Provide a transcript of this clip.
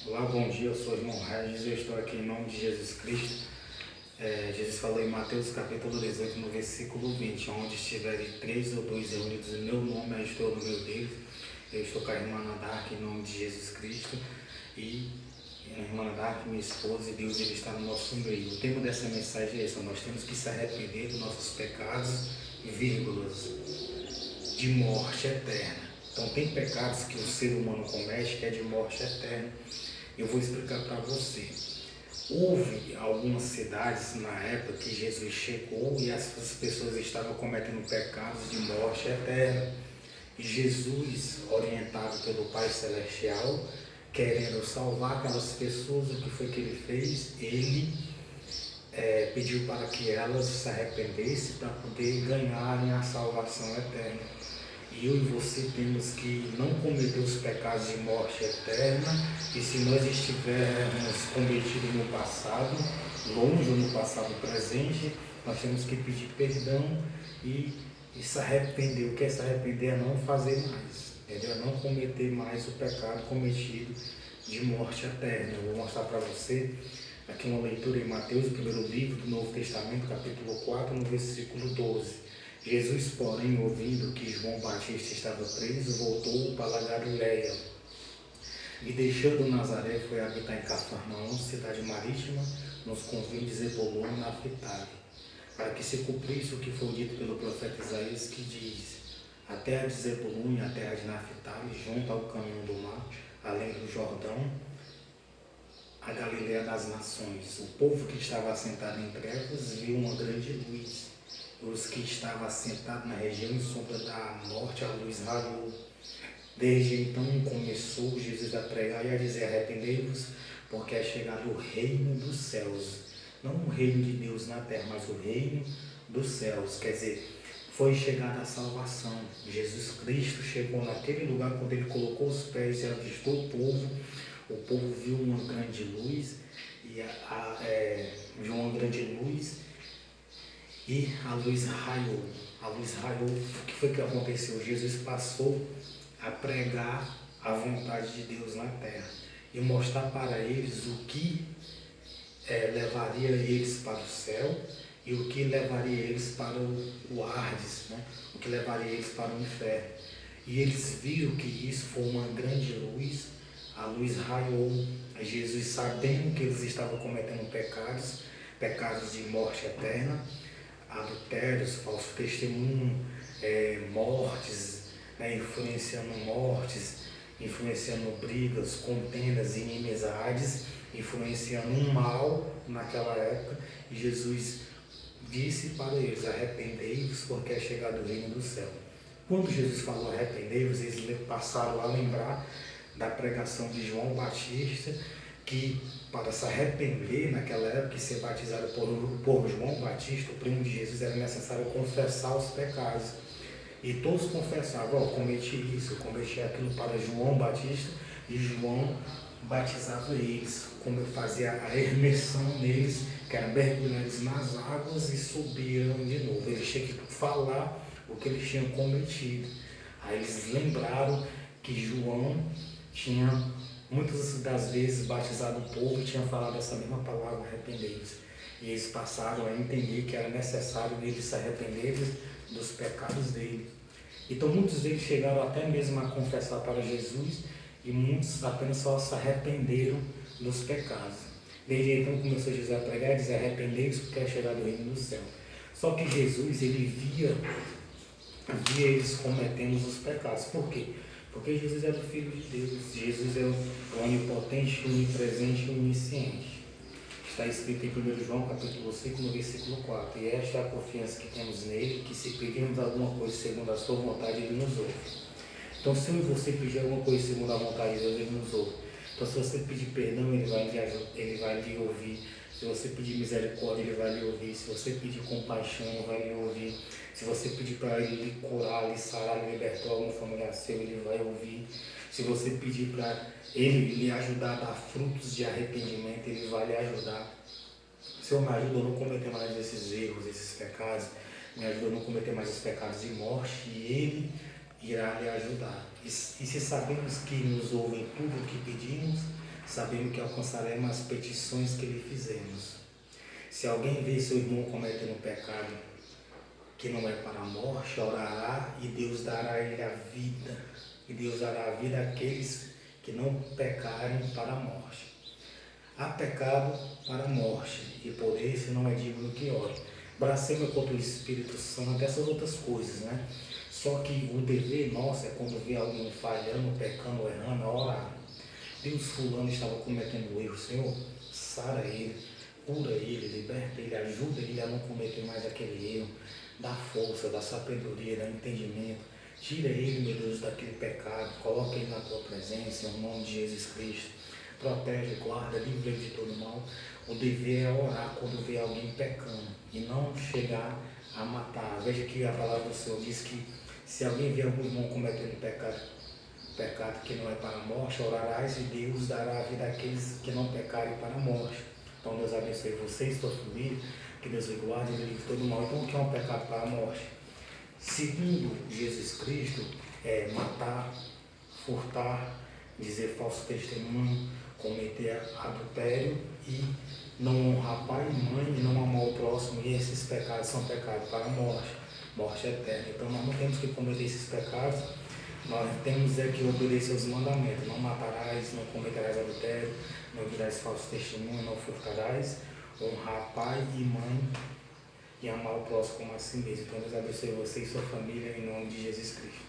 Olá, bom dia, eu sou o irmão Regis e eu estou aqui em nome de Jesus Cristo. Jesus falou em Mateus capítulo 18, no versículo 20, onde estiverem três ou dois reunidos em meu nome, eu estou no meio deles. Eu estou com a irmã Nadark em nome de Jesus Cristo e a irmã Nadark, minha esposa, e Deus ele está no nosso meio. O tema dessa mensagem é esse: nós temos que se arrepender dos nossos pecados, vírgulas, de morte eterna. Então tem pecados que o ser humano comete que é de morte eterna. Eu vou explicar para você. Houve algumas cidades na época que Jesus chegou e essas pessoas estavam cometendo pecados de morte eterna. E Jesus, orientado pelo Pai Celestial, querendo salvar aquelas pessoas, o que foi que ele fez? Ele pediu para que elas se arrependessem para poder ganharem a salvação eterna. E eu e você temos que não cometer os pecados de morte eterna, e se nós estivermos cometidos no passado, longe ou no passado presente, nós temos que pedir perdão e se arrepender. O que é se arrepender é não fazer mais, entendeu? É não cometer mais o pecado cometido de morte eterna. Eu vou mostrar para você aqui uma leitura em Mateus, o primeiro livro do Novo Testamento, capítulo 4, no versículo 12. Jesus, porém, ouvindo que João Batista estava preso, voltou para a Galiléia e, deixando Nazaré, foi habitar em Cafarnaum, cidade marítima, nos confins de Zebulon e Naphtali, para que se cumprisse o que foi dito pelo profeta Isaías, que diz: a terra de Zebulon e a terra de Naphtali, junto ao caminho do mar, além do Jordão, a Galiléia das nações. O povo que estava assentado em trevas viu uma grande luz. Os que estavam assentados na região em sombra da morte, a luz raiou. Desde então começou Jesus a pregar e a dizer: arrependei-vos, porque é chegado o reino dos céus. Não o reino de Deus na terra, mas o reino dos céus. Quer dizer, foi chegada a salvação. Jesus Cristo chegou naquele lugar quando ele colocou os pés e avistou o povo viu uma grande luz, viu uma grande luz e a luz raiou. A luz raiou. O que foi que aconteceu? Jesus passou a pregar a vontade de Deus na terra e mostrar para eles o que levaria eles para o céu e o que levaria eles para o Hades, né? O que levaria eles para o inferno. E eles viram que isso foi uma grande luz. A luz raiou. Jesus, sabendo que eles estavam cometendo pecados de morte eterna, adultérios, falso testemunho, mortes, influenciando brigas, contendas, inimizades, influenciando um mal naquela época. E Jesus disse para eles: arrependei-vos, porque é chegado o reino do céu. Quando Jesus falou arrependei-vos, eles passaram a lembrar da pregação de João Batista, que para se arrepender naquela época e ser batizado por João Batista, o primo de Jesus, era necessário confessar os pecados. E todos confessavam: eu cometi isso, eu cometi aquilo, para João Batista, e João batizava eles, como fazia a imersão neles, que era mergulhar eles nas águas e subiram de novo. Eles tinham que falar o que eles tinham cometido. Aí eles lembraram que João tinha muitas das vezes batizado o povo e tinha falado essa mesma palavra: arrependei-vos. E eles passaram a entender que era necessário eles se arrependerem dos pecados deles. Então muitos deles chegaram até mesmo a confessar para Jesus, e muitos apenas só se arrependeram dos pecados. Desde então começou Jesus a pregar e dizer: arrependei-vos, porque é chegado o reino do céu. Só que Jesus, ele via eles cometendo os pecados. Por quê? Porque Jesus era o Filho de Deus. Jesus é o onipotente, o onipresente e o onisciente. Está escrito em 1 João capítulo 5, no versículo 4. E esta é a confiança que temos nele, que se pedirmos alguma coisa segundo a sua vontade, ele nos ouve. Então, se eu e você pedir alguma coisa segundo a vontade de Deus, ele nos ouve. Então, se você pedir perdão, ele vai lhe ouvir. Se você pedir misericórdia, ele vai lhe ouvir. Se você pedir compaixão, ele vai lhe ouvir. Se você pedir para ele lhe curar, lhe sarar, lhe libertar algum familiar seu, ele vai ouvir. Se você pedir para ele lhe ajudar a dar frutos de arrependimento, ele vai lhe ajudar. Senhor, me ajuda a não cometer mais esses erros, esses pecados. Me ajuda a não cometer mais os pecados de morte, e ele irá lhe ajudar. E se sabemos que nos ouve em tudo o que pedimos, sabendo que alcançaremos as petições que lhe fizemos. Se alguém vê seu irmão cometendo um pecado que não é para a morte, orará e Deus dará a ele a vida. E Deus dará a vida àqueles que não pecarem para a morte. Há pecado para a morte, e por esse não é digno que ore. Blasfema contra o Espírito Santo, essas outras coisas, né? Só que o dever nosso é quando vê alguém falhando, pecando, errando, é orar. Deus, fulano estava cometendo erro, Senhor, sara ele, cura ele, liberta ele, ajuda ele a não cometer mais aquele erro, dá força, dá sabedoria, dá entendimento, tira ele, meu Deus, daquele pecado, coloca ele na tua presença, em nome de Jesus Cristo, protege, guarda, livra ele de todo mal. O dever é orar quando vê alguém pecando e não chegar a matar. Veja que a palavra do Senhor diz que se alguém vê algum irmão cometendo pecado que não é para a morte, orarás e Deus dará a vida àqueles que não pecarem para a morte. Então Deus abençoe você e sua família, que Deus lhe guarde e lhe livre todo mal. Então o que é um pecado para a morte? Segundo Jesus Cristo, é matar, furtar, dizer falso testemunho, cometer adultério e não honrar pai e mãe e não amar o próximo. E esses pecados são pecados para a morte, morte eterna. Então nós não temos que cometer esses pecados. Nós temos que obedecer aos mandamentos. Não matarás, não cometerás adultério, não dirás falso testemunho, não furtarás, honrar pai e mãe e amar o próximo como a si mesmo. Então Deus abençoe você e sua família em nome de Jesus Cristo.